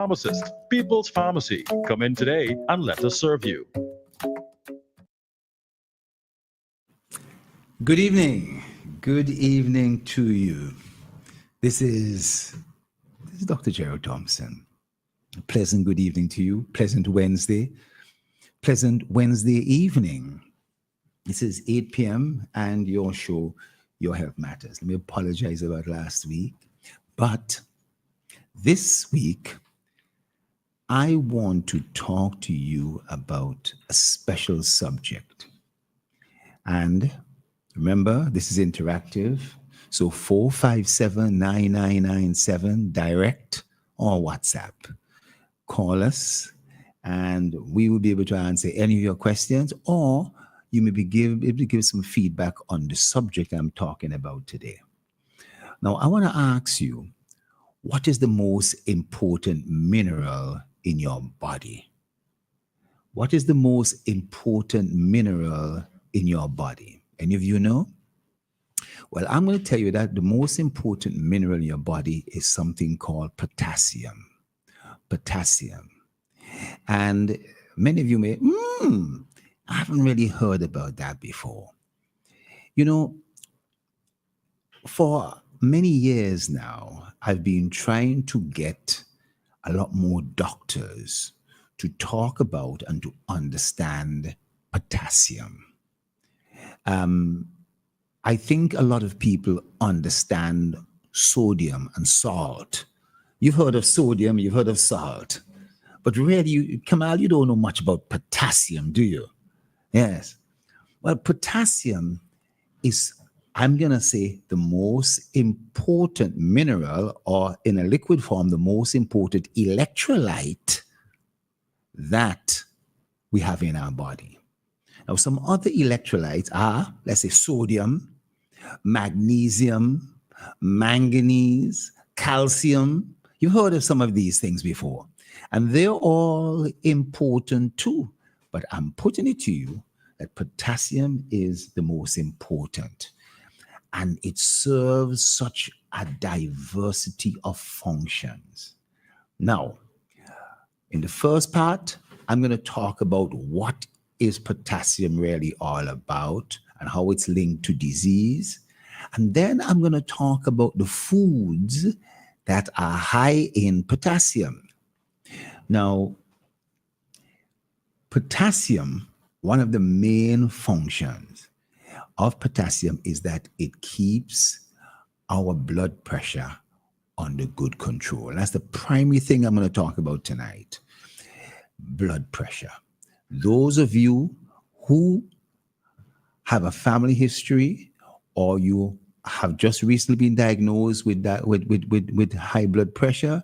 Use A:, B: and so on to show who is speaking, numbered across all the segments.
A: Pharmacist, People's Pharmacy. Come in today and let us serve you.
B: Good evening. Good evening to you. This is Dr. Gerald Thompson. Pleasant good evening to you. Pleasant Wednesday evening. This is 8 p.m. and your show, Your Health Matters. Let me apologize about last week, but this week, I want to talk to you about a special subject. And remember, this is interactive. So 457-9997, direct or WhatsApp. Call us and we will be able to answer any of your questions, or you may be able to give some feedback on the subject I'm talking about today. Now, I want to ask you, what is the most important mineral in your body? What is the most important mineral in your body? Any of you know? Well, I'm going to tell you that the most important mineral in your body is something called potassium. Potassium. And many of you may, I haven't really heard about that before. You know, for many years now, I've been trying to get a lot more doctors to talk about and to understand potassium. I think a lot of people understand sodium and salt. You've heard of sodium, you've heard of salt. But really, Kamal, you don't know much about potassium, do you? Yes. Well, potassium is, I'm going to say, the most important mineral, or in a liquid form, the most important electrolyte that we have in our body. Now, some other electrolytes are, let's say, sodium, magnesium, manganese, calcium. You've heard of some of these things before. And they're all important too. But I'm putting it to you that potassium is the most important. And it serves such a diversity of functions. Now, in the first part, I'm going to talk about what is potassium really all about and how it's linked to disease. And then I'm going to talk about the foods that are high in potassium. Now, potassium, one of the main functions of potassium is that it keeps our blood pressure under good control. That's the primary thing I'm going to talk about tonight. Blood pressure. Those of you who have a family history, or you have just recently been diagnosed with that with high blood pressure,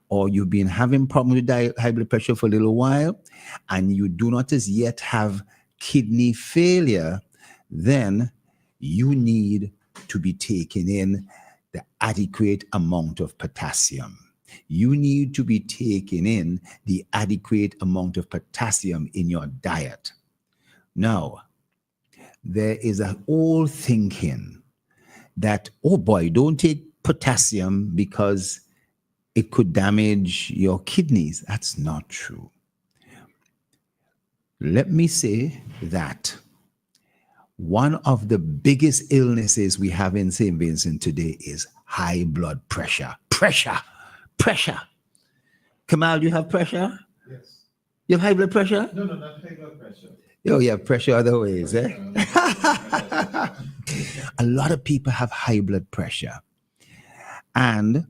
B: or you've been having problems with high blood pressure for a little while, and you do not as yet have kidney failure, then you need to be taking in the adequate amount of potassium. You need to be taking in the adequate amount of potassium in your diet. Now, there is an old thinking that, oh boy, don't take potassium because it could damage your kidneys. That's not true. Let me say that one of the biggest illnesses we have in St. Vincent today is high blood pressure. Pressure. Kamal, you have pressure?
C: Yes.
B: You have high blood pressure?
C: No, not high blood pressure.
B: Oh, you have pressure other ways, eh? A lot of people have high blood pressure. And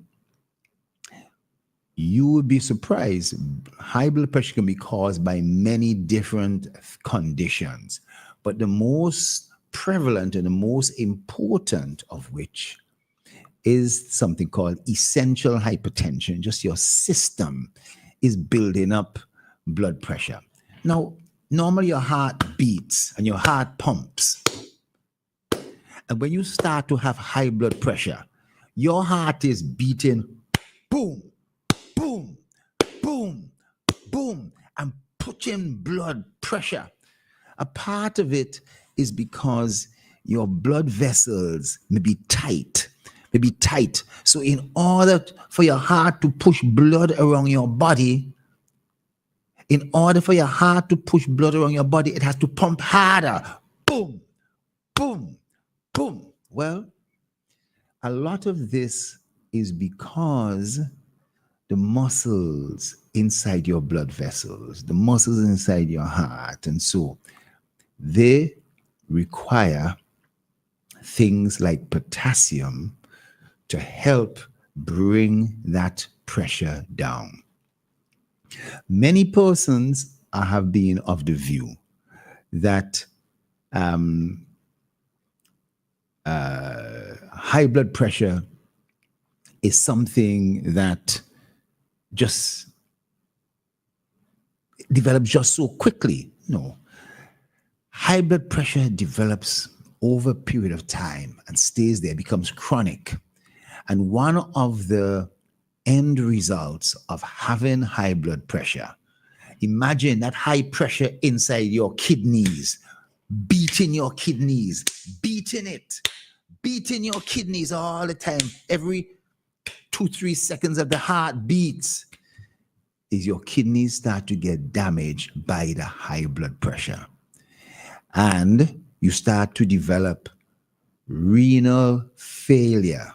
B: you would be surprised. High blood pressure can be caused by many different conditions. But the most prevalent and the most important of which is something called essential hypertension. Just your system is building up blood pressure. Now, normally your heart beats and your heart pumps. And when you start to have high blood pressure, your heart is beating boom, boom, boom, boom, and pushing blood pressure. A part of it is because your blood vessels may be tight, may be tight. So in order for your heart to push blood around your body, it has to pump harder. Boom, boom, boom. Well, a lot of this is because the muscles inside your blood vessels, the muscles inside your heart, and so they require things like potassium to help bring that pressure down. Many persons have been of the view that high blood pressure is something that just develops just so quickly. No. High blood pressure develops over a period of time and stays there, becomes chronic. And one of the end results of having high blood pressure, imagine that high pressure inside your kidneys, beating your kidneys all the time. Every 2-3 seconds of the heart beats, is your kidneys start to get damaged by the high blood pressure. And you start to develop renal failure.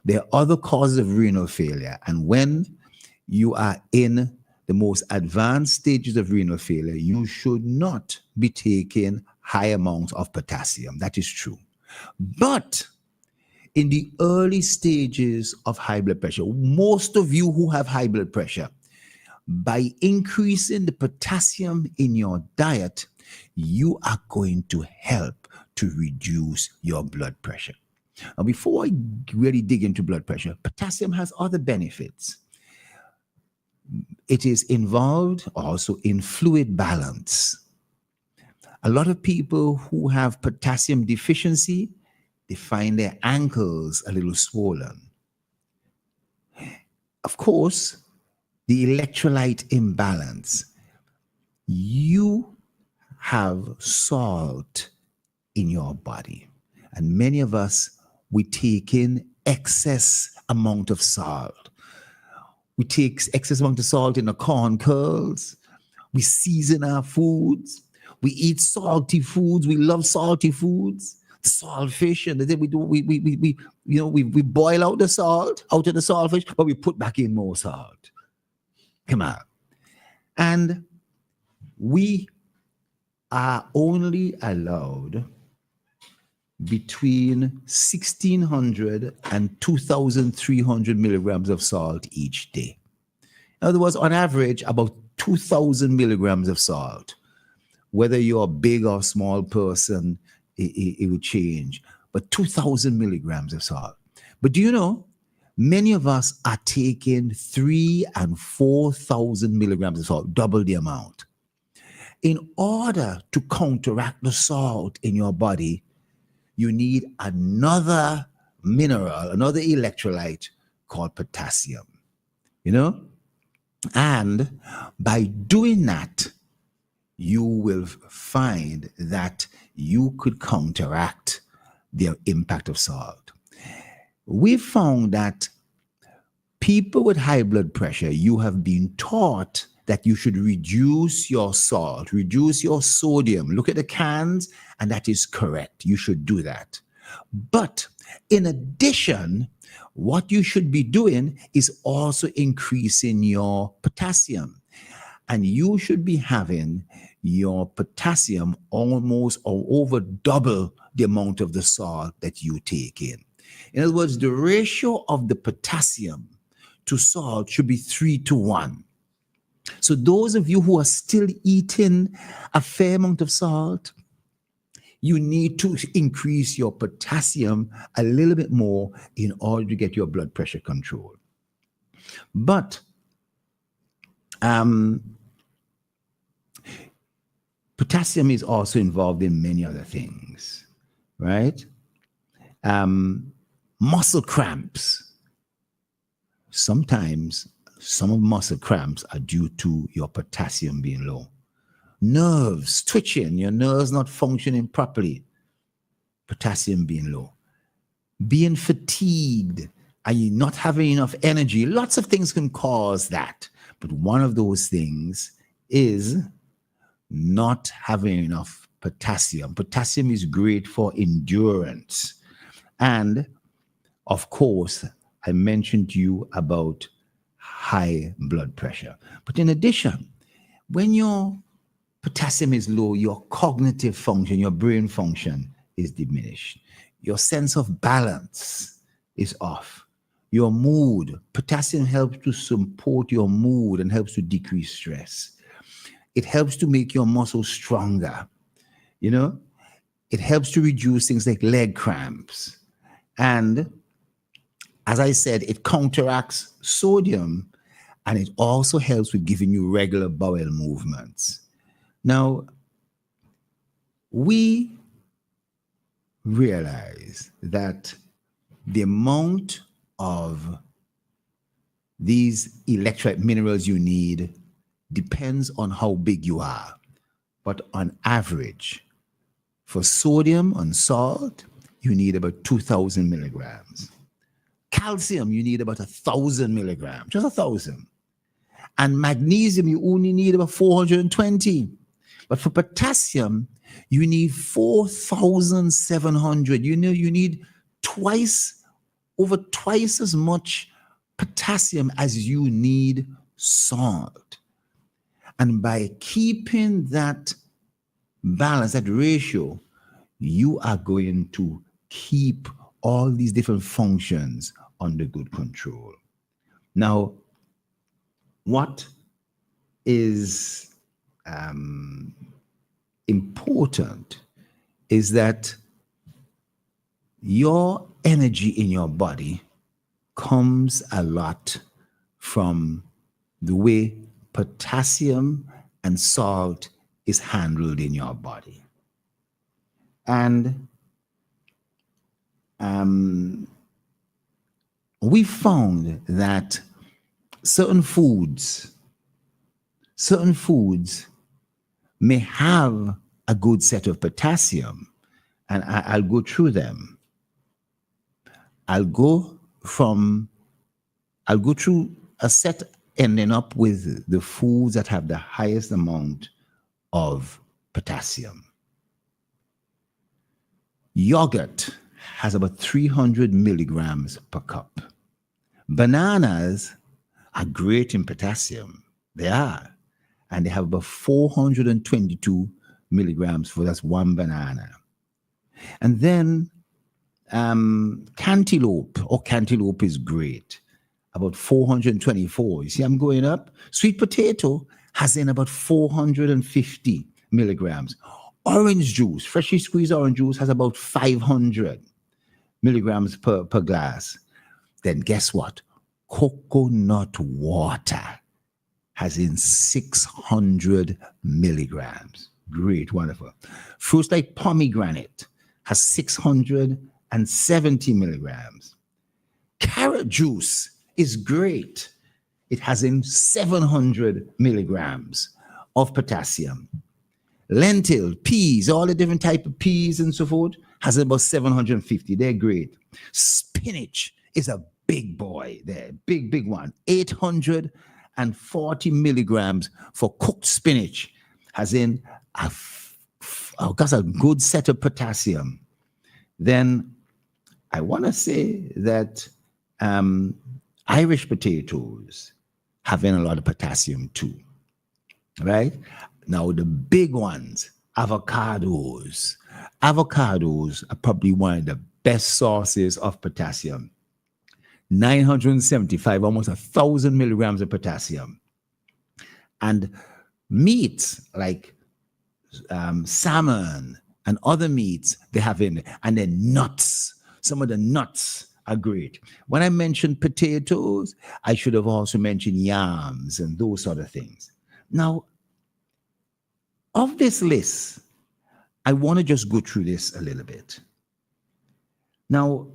B: There are other causes of renal failure. And when you are in the most advanced stages of renal failure, you should not be taking high amounts of potassium. That is true. But in the early stages of high blood pressure, most of you who have high blood pressure, by increasing the potassium in your diet, you are going to help to reduce your blood pressure. Now, before I really dig into blood pressure, potassium has other benefits. It is involved also in fluid balance. A lot of people who have potassium deficiency, they find their ankles a little swollen. Of course, the electrolyte imbalance. You have salt in your body, and many of us, we take in excess amount of salt. We take excess amount of salt in the corn kernels. We season our foods. We eat salty foods. We love salty foods. Salt fish, and then we boil out the salt out of the salt fish, but we put back in more salt. Come on. And we are only allowed between 1,600 and 2,300 milligrams of salt each day. In other words, on average, about 2,000 milligrams of salt. Whether you're a big or small person, it would change. But 2,000 milligrams of salt. But do you know, many of us are taking 3,000 and 4,000 milligrams of salt, double the amount. In order to counteract the salt in your body, you need another mineral, another electrolyte called potassium. And by doing that, you will find that you could counteract the impact of salt. We found that people with high blood pressure, you have been taught that you should reduce your salt, reduce your sodium. Look at the cans, and that is correct. You should do that. But in addition, what you should be doing is also increasing your potassium. And you should be having your potassium almost or over double the amount of the salt that you take in. In other words, the ratio of the potassium to salt should be 3-to-1. So those of you who are still eating a fair amount of salt, you need to increase your potassium a little bit more in order to get your blood pressure controlled. But potassium is also involved in many other things, right? Muscle cramps. Sometimes some of muscle cramps are due to your potassium being low. Nerves twitching, your nerves not functioning properly, potassium being low. being fatigued, and you not having enough energy. Lots of things can cause that. But one of those things is not having enough potassium. Potassium is great for endurance. And of course, I mentioned to you about high blood pressure. But in addition, when your potassium is low, your cognitive function, your brain function is diminished. Your sense of balance is off. Your mood, potassium helps to support your mood and helps to decrease stress. It helps to make your muscles stronger. You know, it helps to reduce things like leg cramps. And as I said, it counteracts sodium, and it also helps with giving you regular bowel movements. Now, we realize that the amount of these electrolyte minerals you need depends on how big you are. But on average, for sodium and salt, you need about 2,000 milligrams. Calcium, you need about 1,000 milligrams, just 1,000. And magnesium, you only need about 420. But for potassium, you need 4,700. You know, you need over twice as much potassium as you need salt. And by keeping that balance, that ratio, you are going to keep all these different functions under good control. Now, what is important is that your energy in your body comes a lot from the way potassium and salt is handled in your body. And we found that certain foods may have a good set of potassium, and I'll go through them. I'll go through a set ending up with the foods that have the highest amount of potassium. Yogurt has about 300 milligrams per cup. Bananas are great in potassium. They are. And they have about 422 milligrams for that's one banana. And then cantaloupe is great, about 424. You see, I'm going up. Sweet potato has in about 450 milligrams. Orange juice, freshly squeezed orange juice, has about 500 milligrams per glass. Then guess what? Coconut water has in 600 milligrams. Great, wonderful. Fruits like pomegranate has 670 milligrams. Carrot juice is great. It has in 700 milligrams of potassium. Lentil, peas, all the different type of peas and so forth, has about 750. They're great. Spinach is a big boy there, big one. 840 milligrams for cooked spinach, has in a good set of potassium. Then I want to say that Irish potatoes have in a lot of potassium too, right? Now the big ones, avocados. Avocados are probably one of the best sources of potassium. 975, almost 1,000 milligrams of potassium. And meats like salmon and other meats, they have in, and then nuts. Some of the nuts are great. When I mentioned potatoes, I should have also mentioned yams and those sort of things. Now, of this list, I want to just go through this a little bit. Now,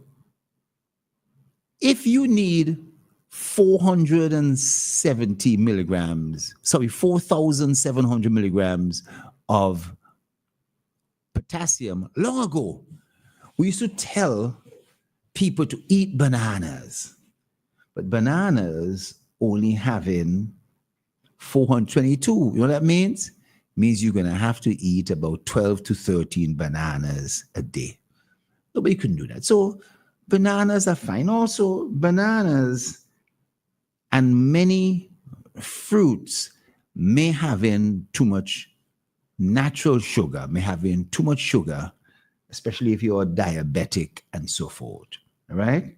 B: if you need 470 milligrams, 4,700 milligrams of potassium, long ago, we used to tell people to eat bananas, but bananas only having 422. You know what that means? Means you're going to have to eat about 12 to 13 bananas a day. Nobody can do that. So bananas are fine. Also, bananas and many fruits may have in too much natural sugar, may have in too much sugar, especially if you're diabetic and so forth. All right?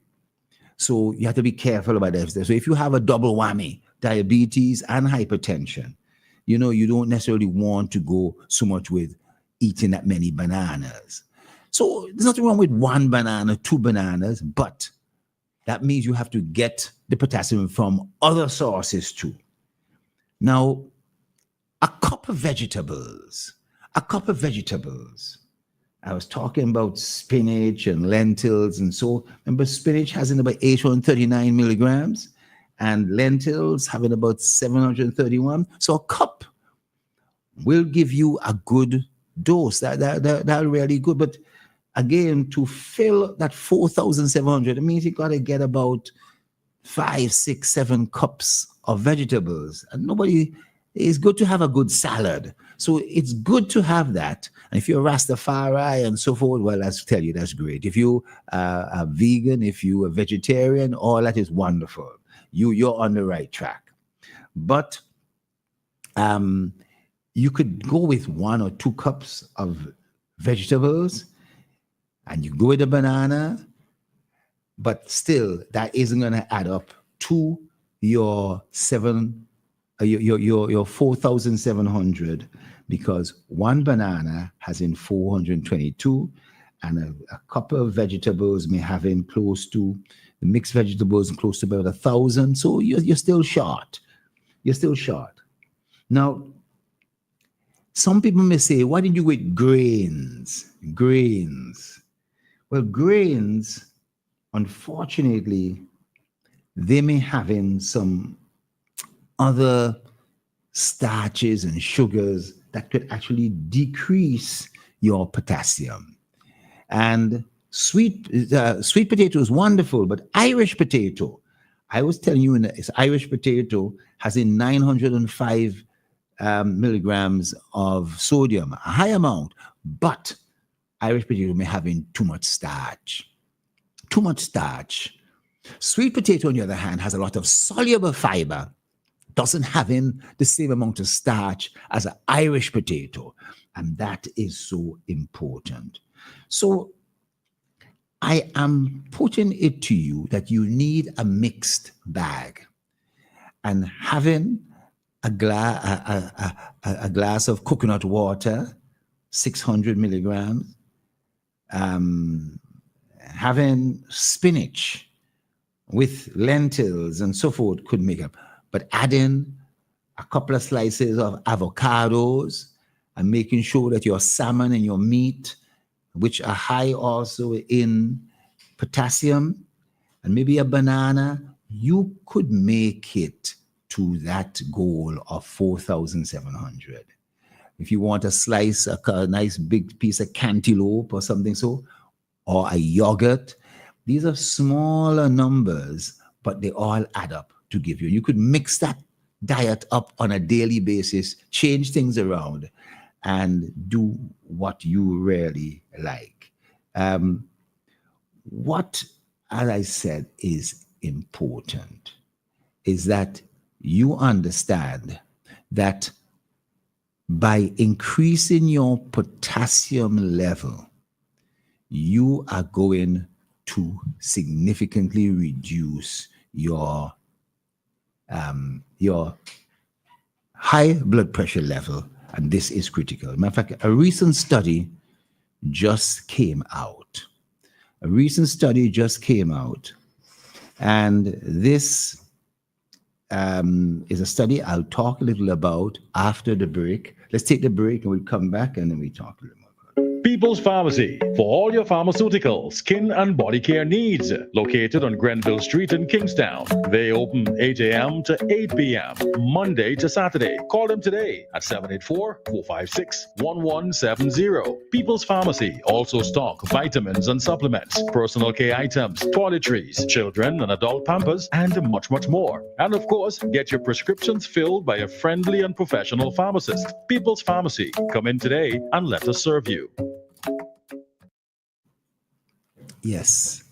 B: So you have to be careful about that. So if you have a double whammy, diabetes and hypertension, you know, you don't necessarily want to go so much with eating that many bananas. So there's nothing wrong with one banana, two bananas, but that means you have to get the potassium from other sources too. Now, a cup of vegetables. I was talking about spinach and lentils, and so remember, spinach has in about 839 milligrams, and lentils having about 731. So a cup will give you a good dose. That's really good. But again, to fill that 4,700, it means you got to get about 5, 6, 7 cups of vegetables. And it's good to have a good salad. So it's good to have that. And if you're a Rastafari and so forth, well, I'll tell you, that's great. If you are vegan, if you're a vegetarian, all that is wonderful. You're on the right track. But you could go with 1 or 2 cups of vegetables, and you go with a banana, but still that isn't going to add up to your 4,700, because one banana has in 422, and a couple of vegetables may have in close to, the mixed vegetables close to about 1,000. So you're still short. Now, some people may say, why didn't you go with grains? Well, grains, unfortunately, they may have in some other starches and sugars that could actually decrease your potassium. And sweet potato is wonderful, but Irish potato, I was telling you, Irish potato has in 905 milligrams of sodium, a high amount, but Irish potato may have in too much starch. Sweet potato, on the other hand, has a lot of soluble fiber, doesn't have in the same amount of starch as an Irish potato, and that is so important. So I am putting it to you that you need a mixed bag, and having a glass of coconut water, 600 milligrams, having spinach with lentils and so forth could make up. But adding a couple of slices of avocados and making sure that your salmon and your meat, which are high also in potassium, and maybe a banana, you could make it to that goal of 4,700. If you want a slice, a nice big piece of cantaloupe or something so, or a yogurt, these are smaller numbers, but they all add up to give you. You could mix that diet up on a daily basis, change things around, and do what you really like. What, as I said, is important is that you understand that by increasing your potassium level, you are going to significantly reduce your high blood pressure level, and this is critical. Matter of fact, a recent study just came out. And this is a study I'll talk a little about after the break. Let's take the break and we'll come back and then we talk a little more.
A: People's Pharmacy for all your pharmaceutical, skin, and body care needs. Located on Grenville Street in Kingstown. They open 8 a.m. to 8 p.m. Monday to Saturday. Call them today at 784-456-1170. People's Pharmacy also stock vitamins and supplements, personal care items, toiletries, children and adult pampers, and much, much more. And of course, get your prescriptions filled by a friendly and professional pharmacist. People's Pharmacy. Come in today and let us serve you.
B: Yes.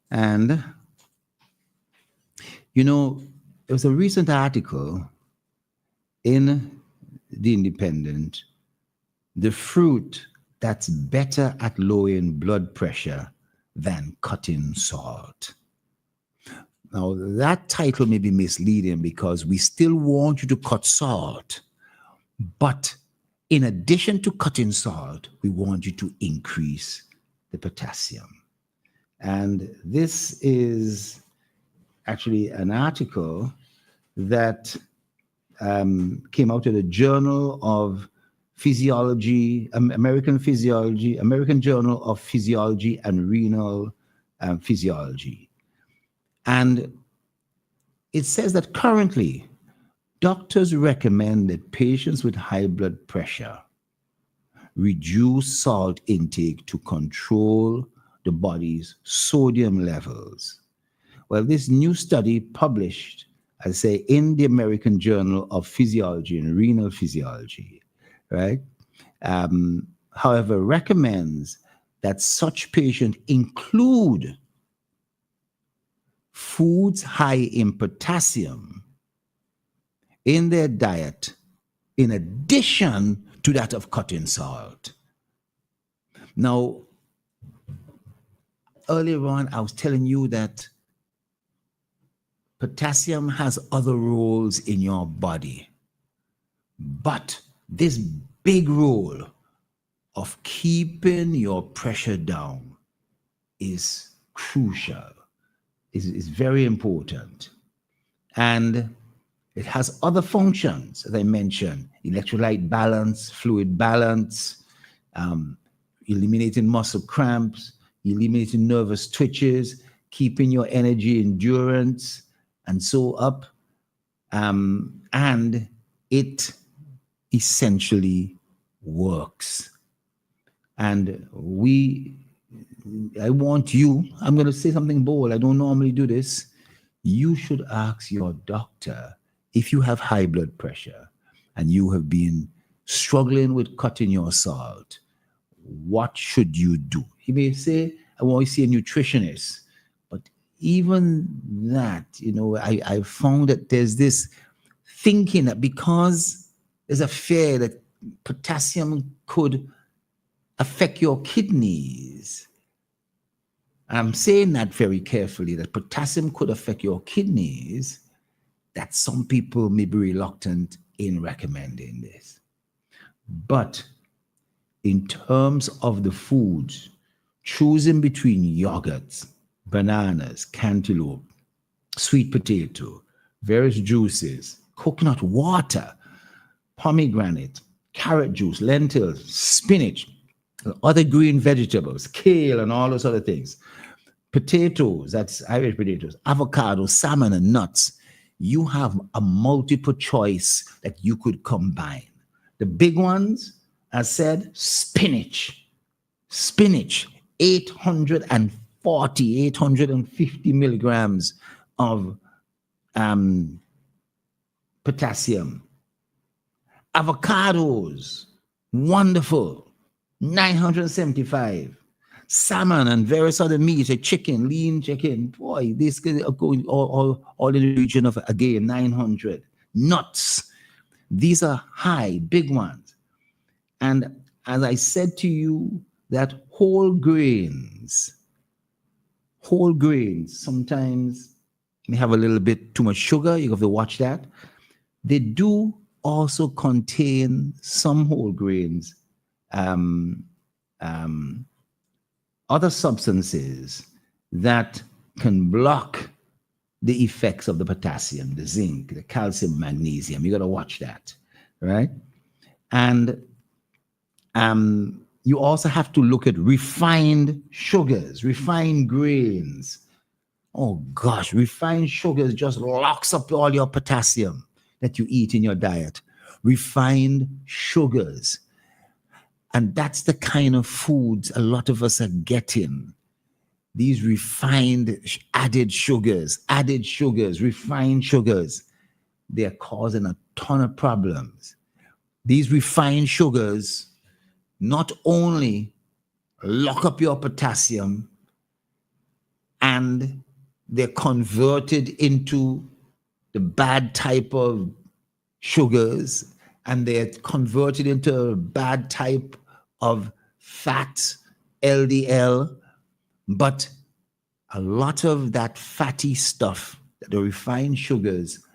B: And, you know, there was a recent article in The Independent, the fruit that's better at lowering blood pressure than cutting salt. Now, that title may be misleading because we still want you to cut salt, but in addition to cutting salt, we want you to increase the potassium. And this is actually an article that came out of the Journal of Physiology, American Journal of Physiology and Renal Physiology. And it says that currently, doctors recommend that patients with high blood pressure reduce salt intake to control the body's sodium levels. Well, this new study published, I say, in the American Journal of Physiology and Renal Physiology, right? However, recommends that such patients include foods high in potassium in their diet, in addition to that of cutting salt. Now, earlier on, I was telling you that potassium has other roles in your body, but this big role of keeping your pressure down is crucial, is very important. And it has other functions, as I mentioned: electrolyte balance, fluid balance, eliminating muscle cramps, eliminating nervous twitches, keeping your energy endurance, and so up. And it essentially works. And I want you, I'm going to say something bold, I don't normally do this. You should ask your doctor, if you have high blood pressure and you have been struggling with cutting your salt, what should you do? He may say, I want to see a nutritionist. But even that, I found that there's this thinking that because there's a fear that potassium could affect your kidneys. I'm saying that very carefully, that potassium could affect your kidneys, that some people may be reluctant in recommending this. But in terms of the foods, choosing between yogurts, bananas, cantaloupe, sweet potato, various juices, coconut water, pomegranate, carrot juice, lentils, spinach, other green vegetables, kale, and all those other things, potatoes, that's Irish potatoes, avocado, salmon, and nuts, you have a multiple choice that you could combine. The big ones, as said, spinach, 850 milligrams of potassium. Avocados, wonderful, 975. Salmon and various other meats, like chicken, lean chicken, boy, this could go all in the region of, again, 900. Nuts, these are high, big ones. And as I said to you, that whole grains sometimes may have a little bit too much sugar. You have to watch that. They do also contain some whole grains, other substances that can block the effects of the potassium, the zinc, the calcium, magnesium. You got to watch that, right? And you also have to look at refined sugars, refined grains. Oh gosh, refined sugars just locks up all your potassium that you eat in your diet. Refined sugars. And that's the kind of foods a lot of us are getting. These refined added sugars, refined sugars. They're causing a ton of problems. These refined sugars not only lock up your potassium, and they're converted into the bad type of sugars, and they're converted into a bad type of fat, LDL, but a lot of that fatty stuff that the refined sugars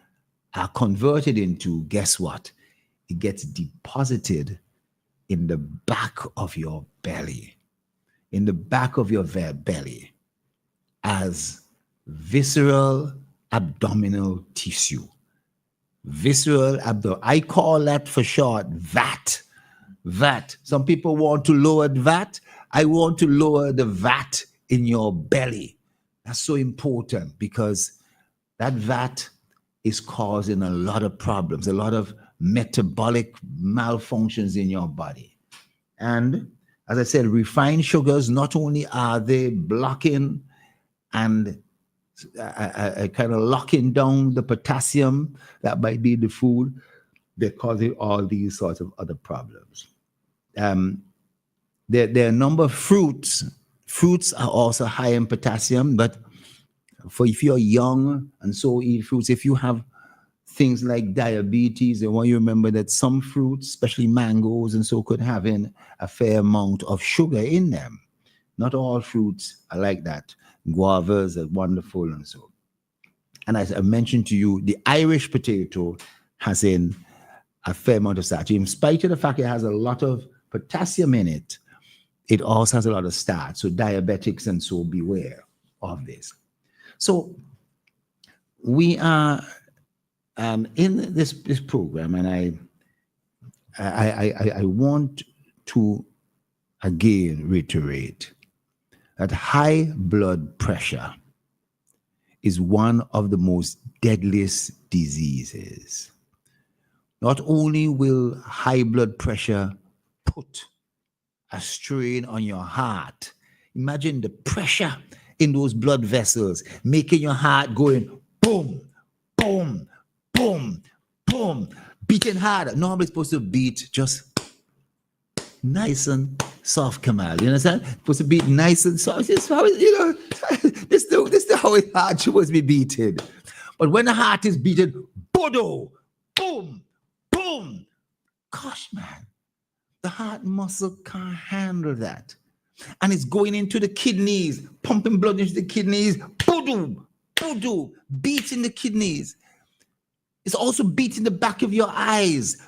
B: are converted into, guess what? It gets deposited in the back of your belly, as visceral abdominal tissue. I call that for short VAT. Some people want to lower VAT. I want to lower the VAT in your belly. That's so important, because that VAT is causing a lot of problems, a lot of metabolic malfunctions in your body. And as I said, refined sugars, not only are they blocking and kind of locking down the potassium that might be in the food, they're causing all these sorts of other problems. There are a number of fruits. Fruits are also high in potassium, but if you're young and so eat fruits, if you have things like diabetes, I want you to remember that some fruits, especially mangoes and so, could have in a fair amount of sugar in them. Not all fruits are like that. Guavas are wonderful and so. And as I mentioned to you, the Irish potato has in a fair amount of starch. In spite of the fact it has a lot of potassium in it, it also has a lot of starch. So diabetics and so, beware of this. So we are in this program, and I want to again reiterate that high blood pressure is one of the most deadliest diseases. Not only will high blood pressure put a strain on your heart, imagine the pressure in those blood vessels, making your heart going boom, boom, boom, boom, beating harder. Normally it's supposed to beat just nice and soft, Kamal. You understand? It's supposed to beat nice and soft. This is how this is how it heart supposed to be beaten. But when the heart is beaten, bodo, boom, boom. Gosh, man, the heart muscle can't handle that. And it's going into the kidneys, pumping blood into the kidneys, boom, boom, beating the kidneys. It's also beating the back of your eyes,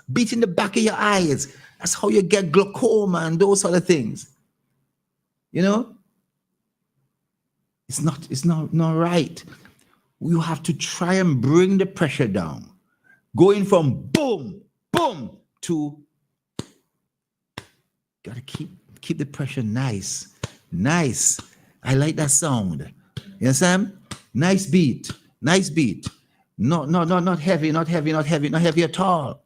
B: That's how you get glaucoma and those sort of things. You know? It's not right. You have to try and bring the pressure down. Going from boom, boom to gotta keep the pressure nice. I like that sound. You understand? Nice beat. Not heavy at all.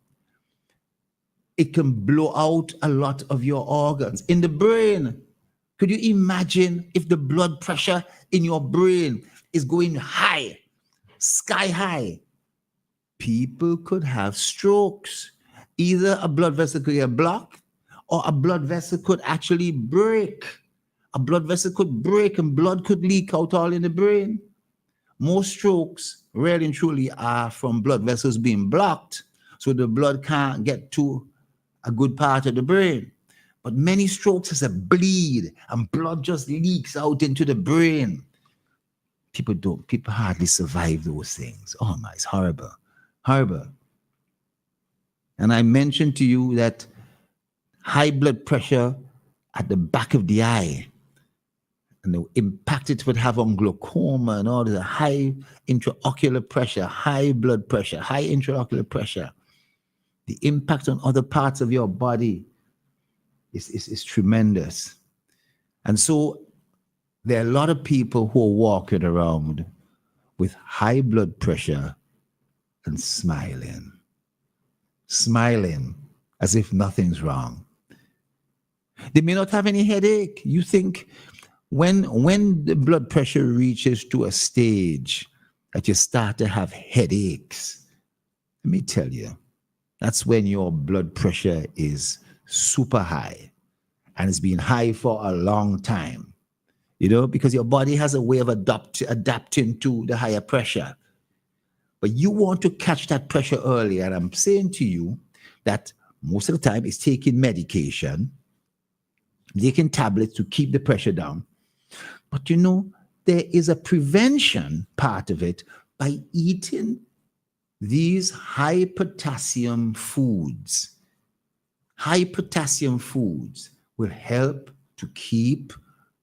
B: It can blow out a lot of your organs. In the brain, could you imagine if the blood pressure in your brain is going high, sky high? People could have strokes. Either a blood vessel could get blocked, or a blood vessel could actually break. A blood vessel could break and blood could leak out all in the brain. Most strokes, really and truly, are from blood vessels being blocked, so the blood can't get to a good part of the brain. But many strokes is a bleed, and blood just leaks out into the brain. People hardly survive those things. Oh my, it's horrible. And I mentioned to you that high blood pressure at the back of the eye and the impact it would have on glaucoma and all the high intraocular pressure, high blood pressure, high intraocular pressure, the impact on other parts of your body. is tremendous. And so there are a lot of people who are walking around with high blood pressure and smiling as if nothing's wrong. They may not have any headache. You think when the blood pressure reaches to a stage that you start to have headaches, let me tell you, that's when your blood pressure is super high and it's been high for a long time, because your body has a way of adapting to the higher pressure. But you want to catch that pressure early. And I'm saying to you that most of the time it's taking medication, taking tablets to keep the pressure down. But there is a prevention part of it by eating these high potassium foods. High potassium foods will help to keep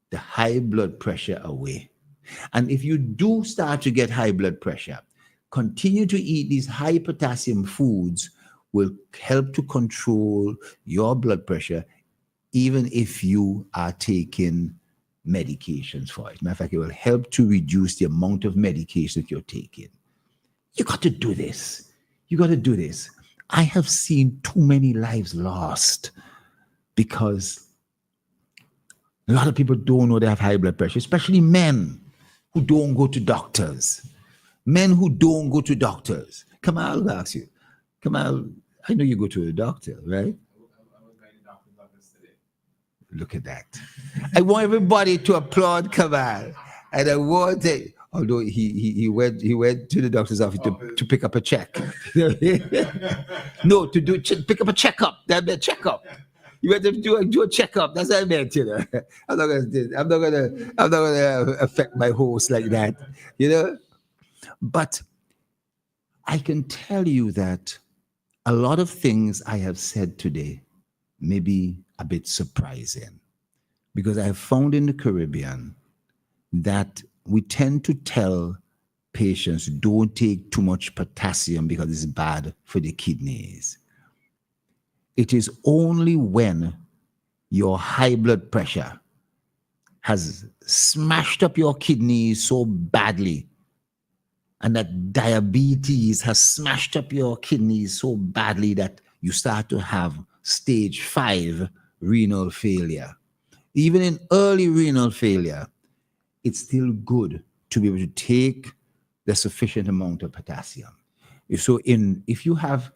B: the high blood pressure away. And if you do start to get high blood pressure, continue to eat these high potassium foods will help to control your blood pressure, even if you are taking medications for it. Matter of fact, it will help to reduce the amount of medication that you're taking. You got to do this. You got to do this. I have seen too many lives lost because a lot of people don't know they have high blood pressure, especially men who don't go to doctors. Men who don't go to doctors. Kamal will ask you. Kamal, I know you go to a doctor, right? Look at that. I want everybody to applaud Kamal. And I want to, although he went to the doctor's office to pick up a check. No, to pick up a checkup. That meant checkup. You went to do a checkup. That's what I meant, I'm not gonna affect my host like that, But I can tell you that a lot of things I have said today may be a bit surprising, because I have found in the Caribbean that we tend to tell patients don't take too much potassium because it's bad for the kidneys. It is only when your high blood pressure has smashed up your kidneys so badly, and that diabetes has smashed up your kidneys so badly that you start to have stage 5 renal failure. Even in early renal failure, it's still good to be able to take the sufficient amount of potassium. If you have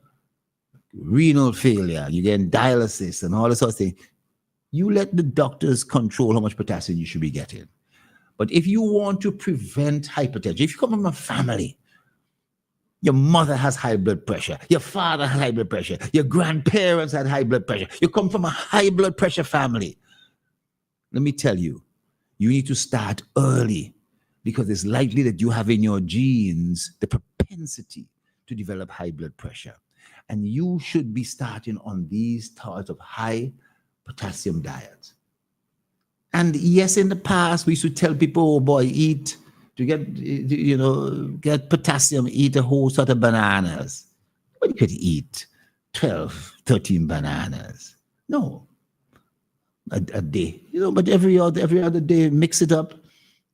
B: renal failure, you get dialysis and all this sort of thing, you let the doctors control how much potassium you should be getting. But if you want to prevent hypertension, if you come from a family, your mother has high blood pressure, your father has high blood pressure, your grandparents had high blood pressure, you come from a high blood pressure family, let me tell you, you need to start early, because it's likely that you have in your genes the propensity to develop high blood pressure. And you should be starting on these types of high potassium diets. And yes, in the past, we used to tell people, oh boy, eat, to get potassium, eat a whole sort of bananas. But you could eat 12, 13 bananas. No, a day, but every other day, mix it up.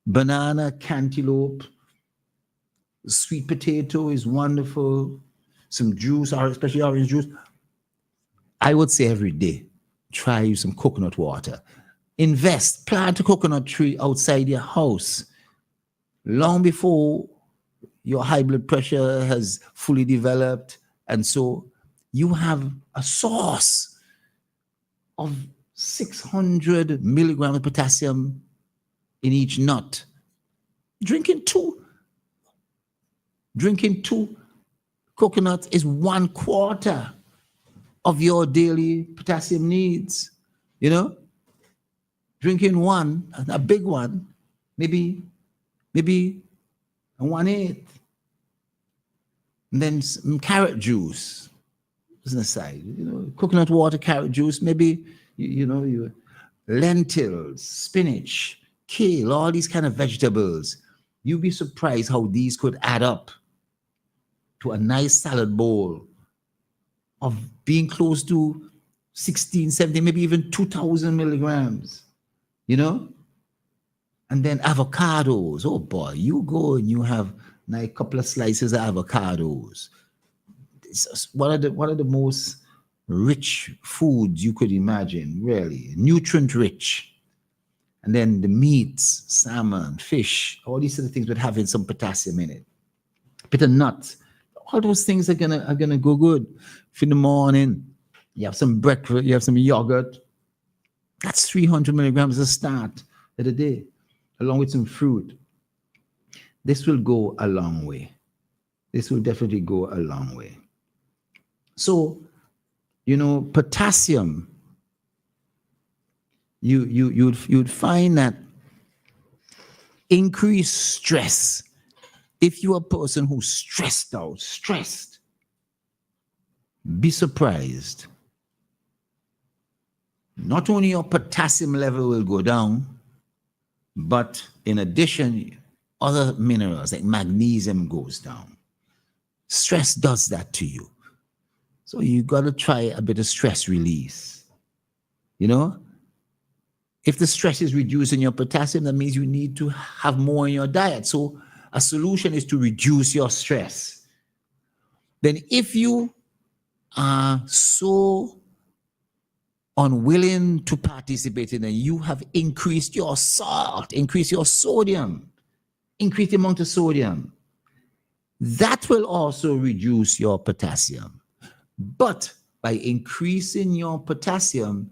B: Banana, cantaloupe, sweet potato is wonderful. Some juice, especially orange juice. I would say every day, try some coconut water. Invest, plant a coconut tree outside your house long before your high blood pressure has fully developed. And so you have a source of 600 milligrams of potassium in each nut. Drinking two coconuts is 1/4 of your daily potassium needs, Drinking one, a big one, maybe 1/8. And then some carrot juice, as an aside, coconut water, carrot juice, maybe, lentils, spinach, kale, all these kind of vegetables. You'd be surprised how these could add up to a nice salad bowl of being close to 16, 17, maybe even 2,000 milligrams, you know? And then avocados. Oh boy, you go and you have like a couple of slices of avocados. It's one of the most rich foods you could imagine, really, nutrient rich. And then the meats, salmon, fish, all these sort of things would having some potassium in it. Bit of nuts, all those things are gonna go good. If in the morning you have some breakfast, you have some yogurt, that's 300 milligrams a start of the day, along with some fruit. This will go a long way. This will definitely go a long way. So, you know, potassium, you'd find that increased stress. If you're a person who's stressed out, be surprised. Not only your potassium level will go down, but in addition, other minerals like magnesium goes down. Stress does that to you. So you got to try a bit of stress release. You know, if the stress is reducing your potassium, that means you need to have more in your diet. So a solution is to reduce your stress. Then if you are so unwilling to participate in it, you have increased your salt, increased your sodium, increase the amount of sodium. That will also reduce your potassium. But by increasing your potassium,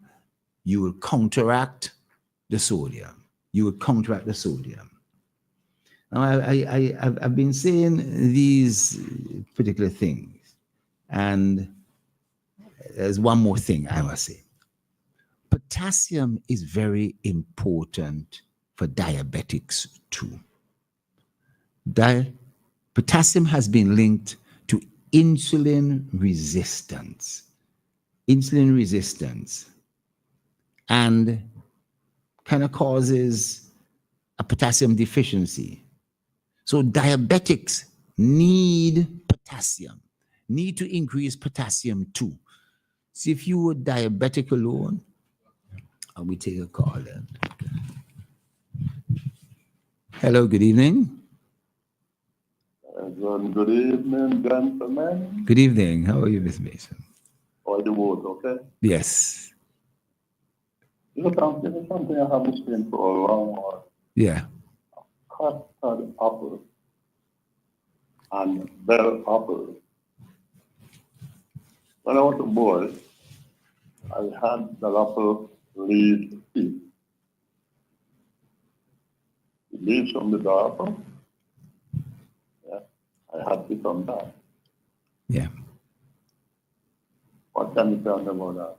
B: you will counteract the sodium. You will counteract the sodium. Now, I've been saying these particular things, and there's one more thing I must say. Potassium is very important for diabetics too. Potassium has been linked to insulin resistance. Insulin resistance. And kind of causes a potassium deficiency. So diabetics need potassium, need to increase potassium too. See, if you were diabetic alone, we take a call then. Hello, good evening.
C: Good evening, gentlemen.
B: Good evening. How are you, Miss Mason?
C: Or the wood, okay?
B: Yes.
C: This is something I have been saying for a long while.
B: Yeah.
C: Custard apple and bell apple. When I was a boy, I had the apple leaves tea. The leaves from the apple. Yeah, I had it from that.
B: Yeah.
C: What can you tell me about that?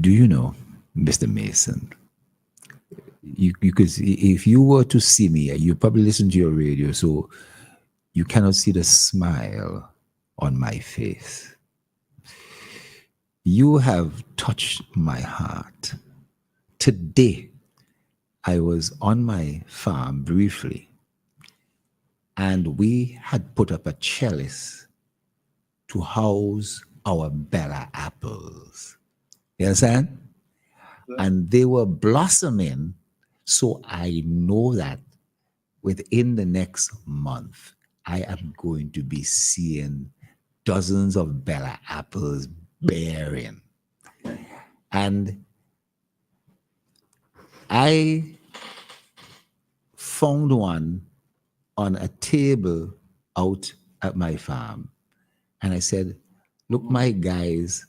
B: Do you know, Mr. Mason? You could, if you were to see me, you probably listen to your radio, so you cannot see the smile on my face. You have touched my heart. Today, I was on my farm briefly, and we had put up a trellis to house our Bella apples. You understand? And they were blossoming, so I know that within the next month, I am going to be seeing dozens of Bella apples bearing. And I found one on a table out at my farm. And I said, look, my guys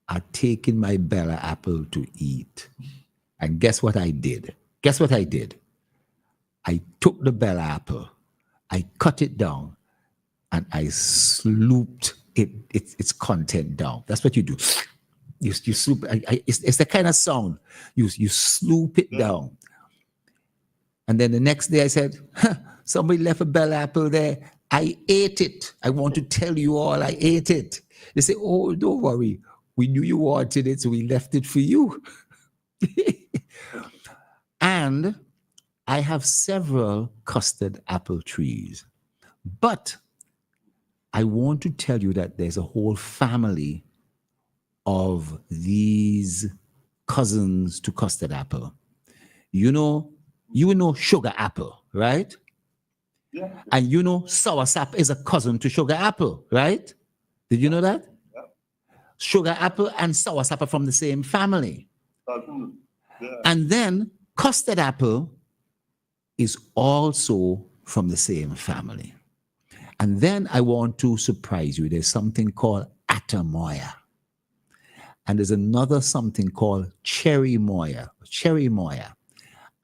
B: are taking my Bella apple to eat. And guess what I did? Guess what I did? I took the Bella apple, I cut it down, and I slooped its content down. That's what you do. You sloop. It's the kind of sound. You sloop it down. And then the next day I said, somebody left a Bella apple there. I ate it. I want to tell you all I ate it. They say, oh, don't worry. We knew you wanted it, so we left it for you. And I have several custard apple trees. But I want to tell you that there's a whole family of these cousins to custard apple. You know sugar apple, right?
C: Yeah.
B: And you know soursop is a cousin to sugar apple, right? Did you know that?
C: Yeah.
B: Sugar apple and soursop are from the same family.
C: Yeah.
B: And then custard apple is also from the same family. And then I want to surprise you. There's something called Atamoya. And there's another something called cherry moya,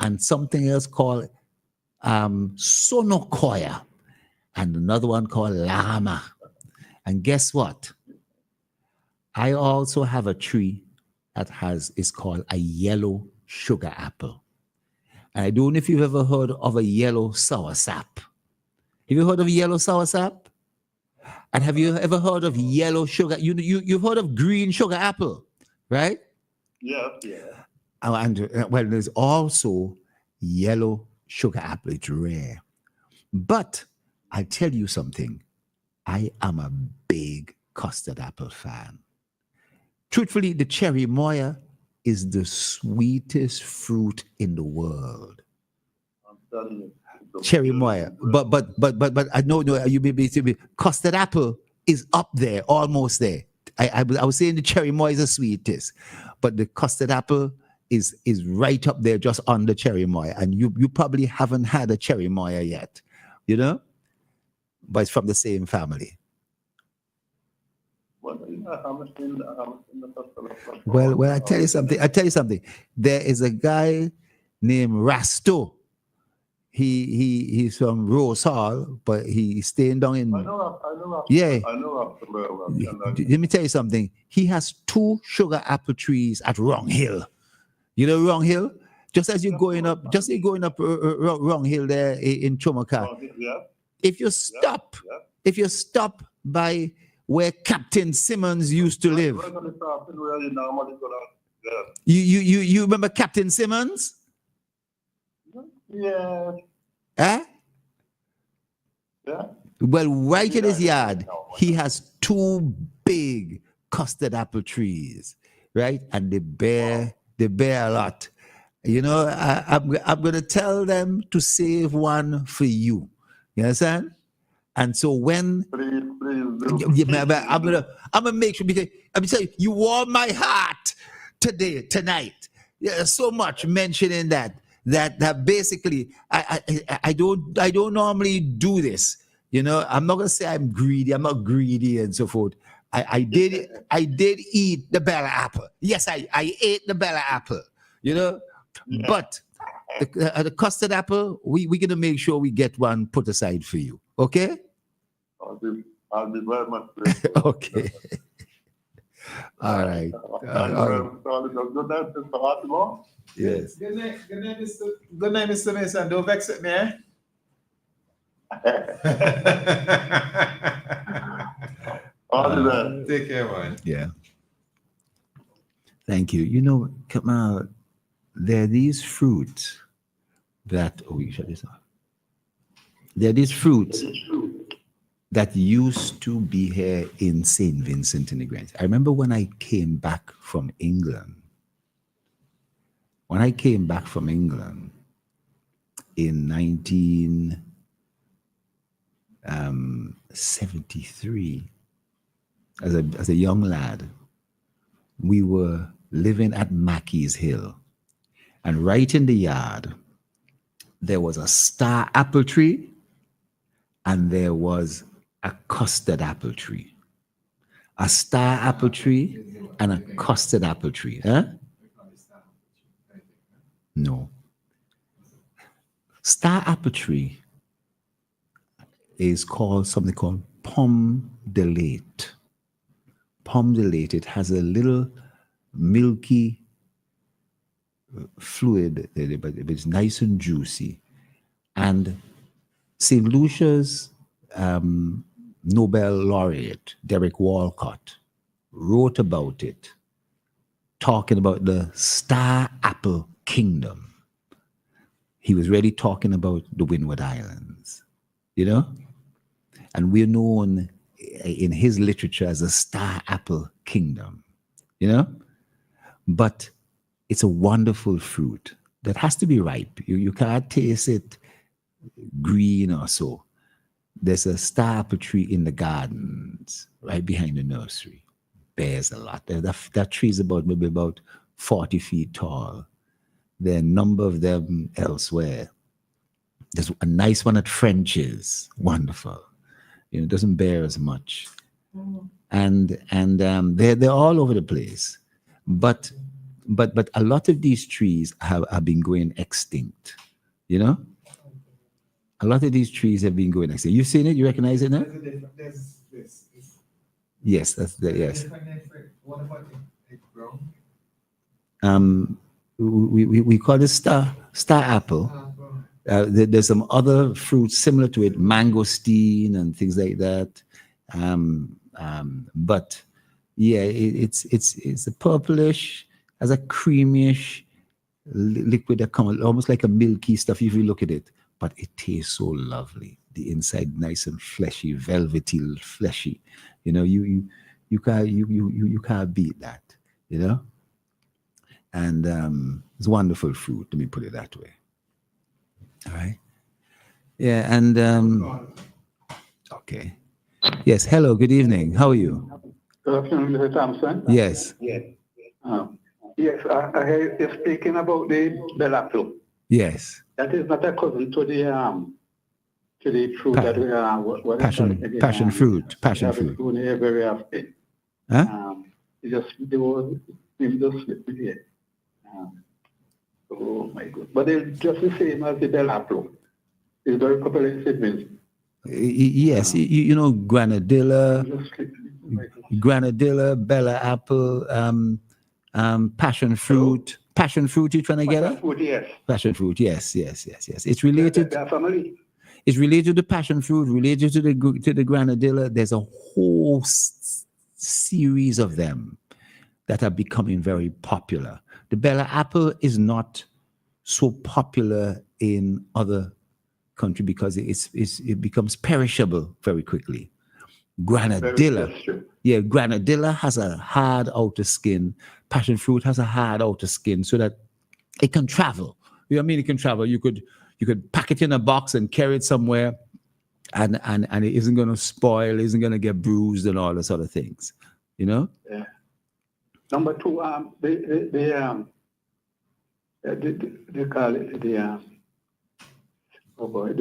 B: and something else called sonokoya, and another one called lama. And guess what? I also have a tree that is called a yellow sugar apple. And I don't know if you've ever heard of a yellow soursop. Have you heard of yellow soursop? And have you ever heard of yellow sugar? You've heard of green sugar apple, right?
C: Yeah.
B: Well, there's also yellow sugar apple. It's rare. But I tell you something. I am a big custard apple fan. Truthfully, the cherry moya is the sweetest fruit in the world.
C: I'm telling you.
B: Cherry moya, but I know you be custard apple is up there, almost there. I was saying the cherry moya is the sweetest, but the custard apple is right up there, just on the cherry moya, and you probably haven't had a cherry moya yet, you know, but it's from the same family. Well, I tell you something. There is a guy named Rasto. He's from Rose Hall, but he's staying down in.
C: I know.
B: Yeah.
C: I know.
B: Let me tell you something. He has 2 sugar apple trees at Wrong Hill. You know Wrong Hill? Just as you're going up Wrong Hill there in Chomaka.
C: Yeah.
B: If you stop by where Captain Simmons used to live. You remember Captain Simmons?
C: Yeah.
B: Huh?
C: Yeah.
B: Well, right in his yard, he has 2 big custard apple trees, right? And they bear a lot. You know, I'm going to tell them to save one for you. You understand? And so when
C: Please.
B: I'm gonna make sure, because I'm telling you warm my heart tonight. Yeah, so much mentioning that basically I don't normally do this. You know, I'm not gonna say I'm greedy. I'm not greedy and so forth. I did eat the Bella apple. Yes, I ate the Bella apple. You know, but the custard apple, we're gonna make sure we get one put aside for you. Okay?
C: I'll be very much grateful.
B: Okay. All right.
C: Good night, Mr. Hartmore.
B: Yes.
D: Good night, Mr. Mason. Don't vex with me, eh?
C: All the best.
D: Take care, man.
B: Yeah. Thank you. You know, Kamal, there are these fruits that you shut this off. There are these fruits that used to be here in St. Vincent in the Grenadines. I remember when I came back from England. In 1973, as a young lad, we were living at Mackey's Hill. And right in the yard, there was a star apple tree and there was a custard apple tree. A star apple tree and a custard apple tree. Huh? No. Star apple tree is called something called pomme de lait. Pomme de lait, it has a little milky fluid, but it's nice and juicy. And St. Lucia's Nobel laureate, Derek Walcott, wrote about it, talking about the star apple kingdom. He was really talking about the Windward Islands, you know? And we're known in his literature as the star apple kingdom. you know? But it's a wonderful fruit that has to be ripe. You can't taste it green or so. There's a star apple tree in the gardens right behind the nursery. Bears a lot. That tree is maybe about 40 feet tall. There are a number of them elsewhere. There's a nice one at French's, wonderful. It doesn't bear as much. And they're all over the place. But a lot of these trees have been going extinct, you know? A lot of these trees have been going extinct. You've seen it? You recognize it now?
D: There's this.
B: Yes, yes.
D: What about it brown?
B: We call it star apple. There's some other fruits similar to it, mangosteen and things like that. But yeah, it's a purplish, has a creamish liquid that comes almost like a milky stuff if you look at it. But it tastes so lovely. The inside nice and fleshy, velvety, fleshy. You know, you can't beat that. You know, and it's wonderful fruit. Let me put it that way. All right. Yeah, and okay. Yes. Hello. Good evening. How are you?
E: Good afternoon, Mr. Thompson.
B: Yes.
E: Yes, I hear you speaking about the apple.
B: Yes.
E: That is not a cousin to the fruit that we are.
B: Passion fruit.
E: Here very often.
B: Huh?
E: They just slip with it. Oh my God! But it's just the same as the bell apple. It's very popular in Sydney.
B: Yes, you know granadilla, bella apple, passion fruit. Passion fruit, you trying to get it?
E: Yes.
B: Passion fruit, yes. It's related.
E: Their family.
B: It's related to passion fruit, related to the granadilla. There's a whole series of them that are becoming very popular. The bella apple is not so popular in other countries because it becomes perishable very quickly. Granadilla, granadilla has a hard outer skin. Passion fruit has a hard outer skin so that it can travel. You know what I mean? It can travel. You could pack it in a box and carry it somewhere, and it isn't going to spoil, isn't going to get bruised, and all those other things. You know?
E: Yeah. Number two, they call it the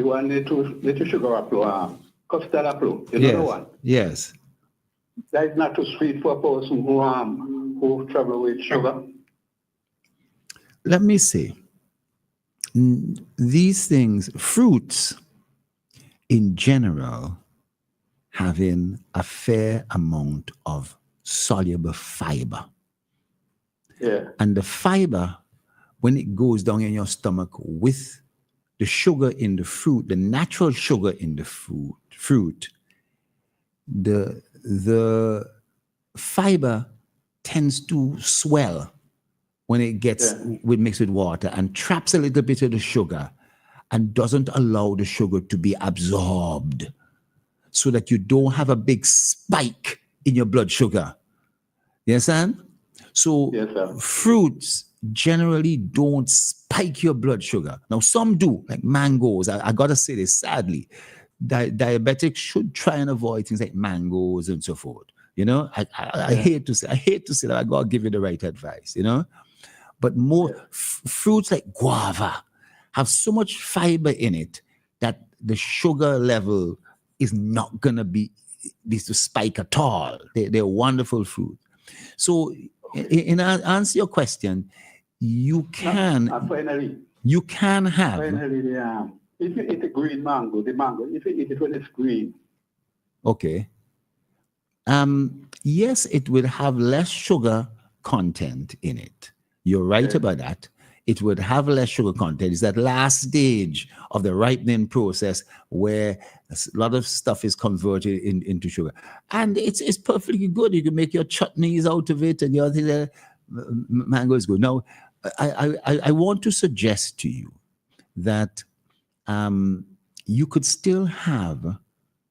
E: one little sugar apple, custard apple. You know the one?
B: Yes.
E: That is not too sweet for a person who travel with sugar.
B: Let me see. These things, fruits in general, having a fair amount of soluble fiber.
E: Yeah.
B: And the fiber, when it goes down in your stomach with the sugar in the fruit, the natural sugar in the fruit, the fiber tends to swell when it gets mixed with water and traps a little bit of the sugar and doesn't allow the sugar to be absorbed so that you don't have a big spike in your blood sugar. You understand? So fruits generally don't spike your blood sugar. Now, some do, like mangoes. I got to say this, sadly. Diabetics should try and avoid things like mangoes and so forth. You know, I hate to say that. I got to give you the right advice, you know. But more fruits like guava have so much fiber in it that the sugar level is not going to be to spike at all. They're wonderful fruit. So, in answer your question, you can have.
E: Finally, if you eat a green mango, if you eat it when it's green.
B: Okay. Yes, it will have less sugar content in it. You're right about that. It would have less sugar content. It's that last stage of the ripening process where a lot of stuff is converted into sugar. And it's perfectly good. You can make your chutneys out of it and your other things. Mango is good. Now, I want to suggest to you that you could still have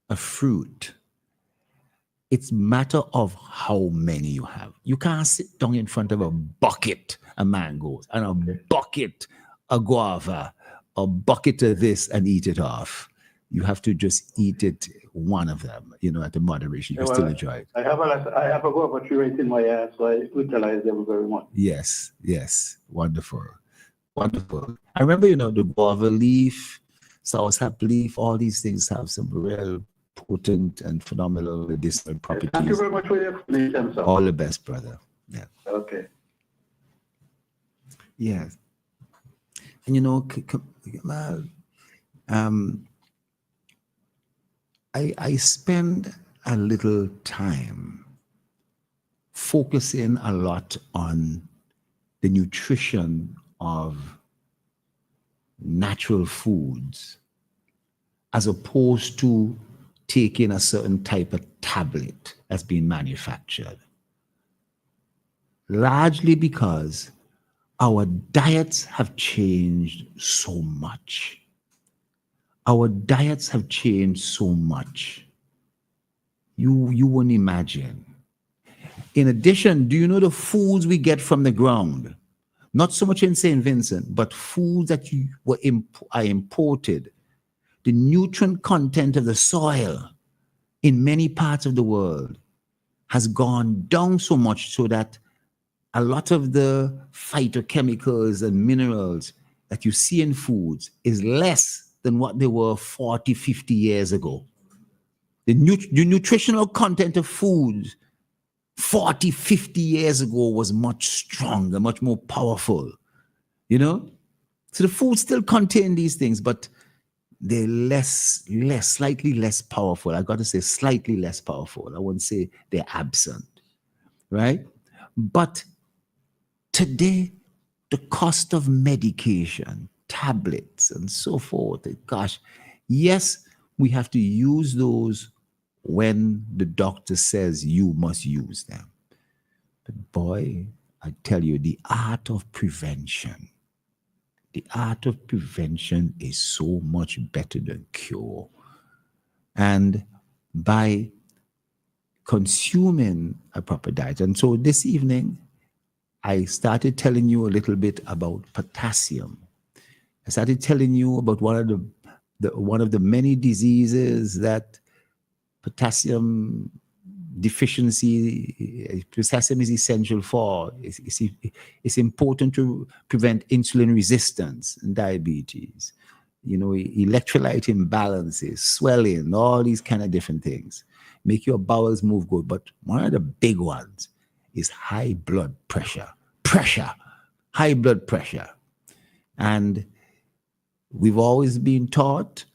B: a fruit It's matter of how many you have. You can't sit down in front of a bucket of mangoes and a bucket of guava, a bucket of this and eat it off. You have to just eat it, one of them, at the moderation. You can still enjoy it.
E: I have a guava tree right in my yard, so I utilize them very much.
B: Yes. Wonderful. Wonderful. I remember, the guava leaf, soursap leaf, all these things have some real potent and phenomenal medicinal properties.
E: Thank you very much for your explanation, sir.
B: All the best, brother. Yeah.
E: Okay.
B: Yeah. And I spend a little time focusing a lot on the nutrition of natural foods as opposed to taking a certain type of tablet that's been manufactured. Largely because our diets have changed so much. Our diets have changed so much. You wouldn't imagine. In addition, do you know the foods we get from the ground? Not so much in St. Vincent, but foods that are imported. The nutrient content of the soil in many parts of the world has gone down so much so that a lot of the phytochemicals and minerals that you see in foods is less than what they were 40, 50 years ago. The nutritional content of foods 40, 50 years ago was much stronger, much more powerful, So the foods still contain these things, but they're slightly less powerful. I got to say slightly less powerful. I wouldn't say they're absent, right? But today, the cost of medication, tablets, and so forth, gosh, yes, we have to use those when the doctor says you must use them. But boy, I tell you, the art of prevention is so much better than cure. And by consuming a proper diet, and so this evening, I started telling you a little bit about potassium. I started telling you about one of the many diseases that potassium deficiency, potassium is essential for. It's important to prevent insulin resistance and diabetes, electrolyte imbalances, swelling, all these kind of different things. Make your bowels move good. But one of the big ones is high blood pressure. High blood pressure. And we've always been taught,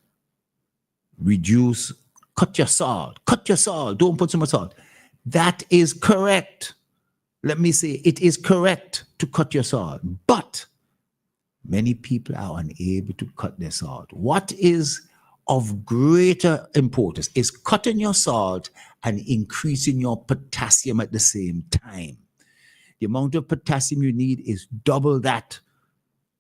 B: cut your salt, don't put so much salt. That is correct. Let me say, it is correct to cut your salt, but many people are unable to cut their salt. What is of greater importance is cutting your salt and increasing your potassium at the same time. The amount of potassium you need is double that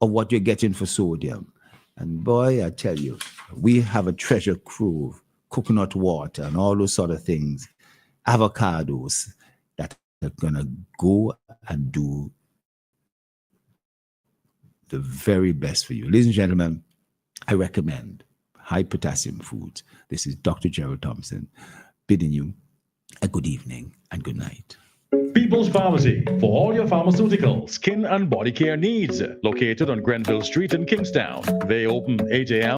B: of what you're getting for sodium. And boy, I tell you, we have a treasure trove, coconut water and all those sort of things, avocados that are going to go and do the very best for you. Ladies and gentlemen, I recommend high potassium foods. This is Dr. Gerald Thompson bidding you a good evening and good night.
A: People's Pharmacy, for all your pharmaceutical, skin and body care needs. Located on Grenville Street in Kingstown. They open 8 a.m.